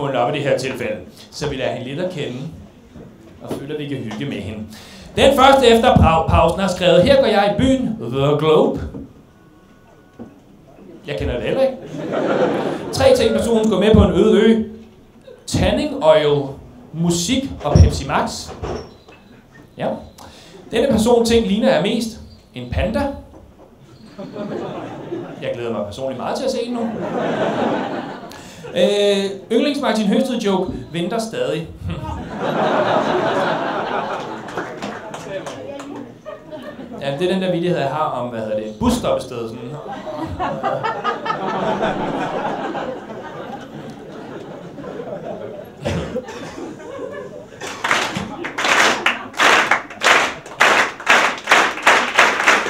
op i det her tilfælde, så vi lader hende lidt at kende, og føler, at vi kan hygge med hende. Den første efter pausen har skrevet, her går jeg i byen, The Globe. Jeg kender det heller ikke. 3 ting, personen går med på en øde ø. Tanning oil, musik og Pepsi Max. Ja. Denne person ting ligner jeg mest en panda. Jeg glæder mig personligt meget til at se den nu. Yndlings Martin Høsted joke venter stadig. Ja, det er den der vittighed, jeg har om, busstoppestedet. Sådan.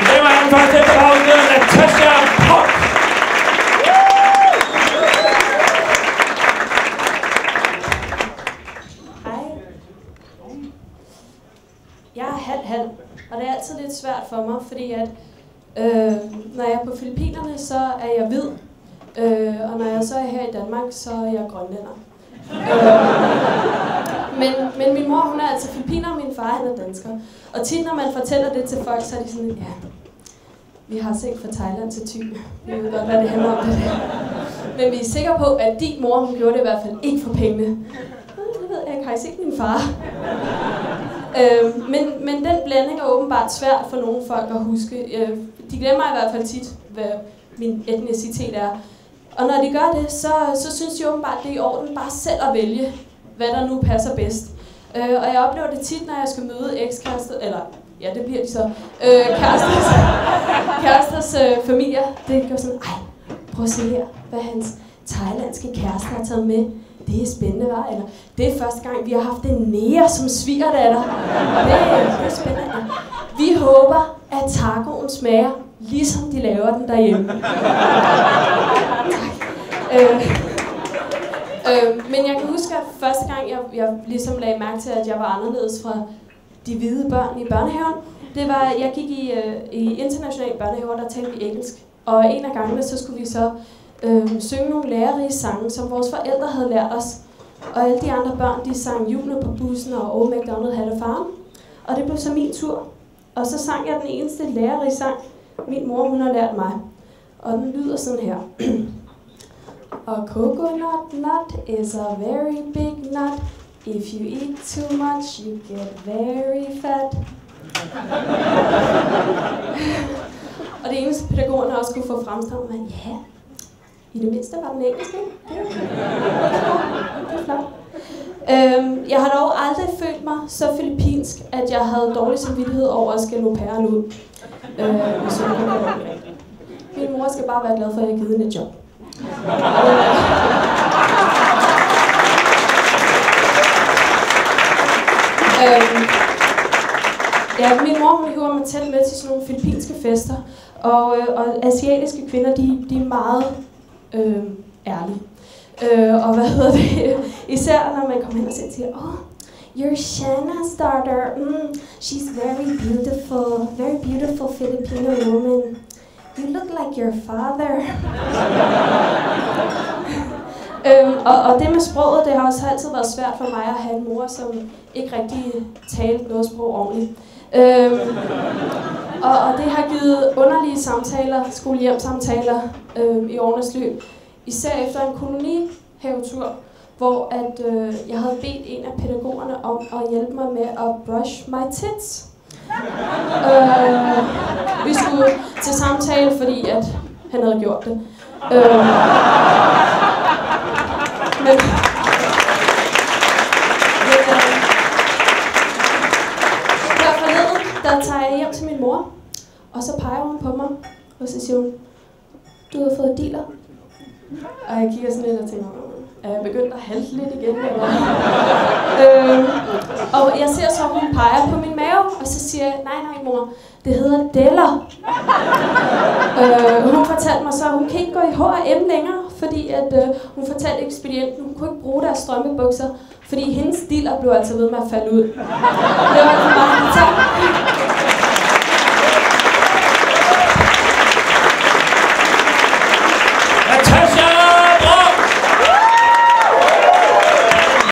Det var den første efterpause, Natasha Pop. Jeg er halv, og det er altid lidt svært for mig, fordi at når jeg er på Filippinerne, så er jeg hvid, og når jeg så er her i Danmark, så er jeg grønlænder. Men min mor, hun er altså filippiner, og min far, han er dansker. Og tit, når man fortæller det til folk, så er de sådan, ja, vi har set fra Thailand til Thy. Vi ved godt, hvad det handler om det der. Men vi er sikre på, at din mor, hun gjorde det i hvert fald ikke for pengene. Det ved jeg ikke, har I set min far? Men den blanding er åbenbart svært for nogle folk at huske. De glemmer i hvert fald tit, hvad min etnicitet er. Og når de gør det, så synes de åbenbart, det er i orden bare selv at vælge, hvad der nu passer bedst. Og jeg oplever det tit, når jeg skal møde ekskærester, eller ja, det bliver de så, kæresters familier. Det går sådan, ej, prøv at se her, hvad hans thailandske kæreste har taget med. Det er spændende, var? Eller det er første gang, vi har haft en nære som svigerdatter. Det er spændende. Vi håber, at tacoen smager, ligesom de laver den derhjemme. Men jeg kan huske, at første gang, jeg ligesom lagde mærke til, at jeg var anderledes fra de hvide børn i børnehaven, det var, jeg gik i international børnehave, der talte vi engelsk. Og en af gangene, så skulle vi så synge nogle lærerige sange, som vores forældre havde lært os. Og alle de andre børn, de sang Julen på bussen og Old MacDonald had a farm. Og det blev så min tur. Og så sang jeg den eneste lærerige sang, min mor, hun har lært mig. Og den lyder sådan her. A coconut nut is a very big nut. If you eat too much, you get very fat. Og det eneste pædagogerne også kunne få fremstået, men ja, i det mindste var den engelsk, ikke? Det er flot. Jeg har dog aldrig følt mig så filippinsk, at jeg havde dårlig samvittighed over at skælde au pairen ud. Min mor skal bare være glad for, at jeg har givet hende et job. Ja, min mor, hun hiver mig tæt med til sådan nogle filippinske fester, og asiatiske kvinder, de er meget ærlige. Og hvad hedder det? Især når man kommer hen og siger, oh, you're Shanna's daughter. She's very beautiful Filipino woman. You look like your father. Og det med sproget, det har også altid været svært for mig at have en mor, som ikke rigtig talte noget sprog ordentligt. Og det har givet underlige samtaler, skole-hjem-samtaler i årenes løb. Især efter en kolonihavetur, hvor at, jeg havde bedt en af pædagogerne om at hjælpe mig med at brush my tits. Vi skulle til samtale, fordi at han havde gjort det. Men her forleden, der tager jeg hjem til min mor, og så peger hun på mig, og så siger hun, du har fået dealer. Og jeg kigger sådan lidt og tænker, er jeg begyndt at halte lidt igen? Og jeg ser så, at hun peger på min mave, og så siger jeg, nej mor, det hedder deller. Hun fortalte mig så, at hun kan ikke gå i H&M længere, fordi at, hun fortalte ekspedienten, hun kunne ikke bruge deres strømpebukser, fordi hendes diller blev altså ved med at falde ud. Det var altså bare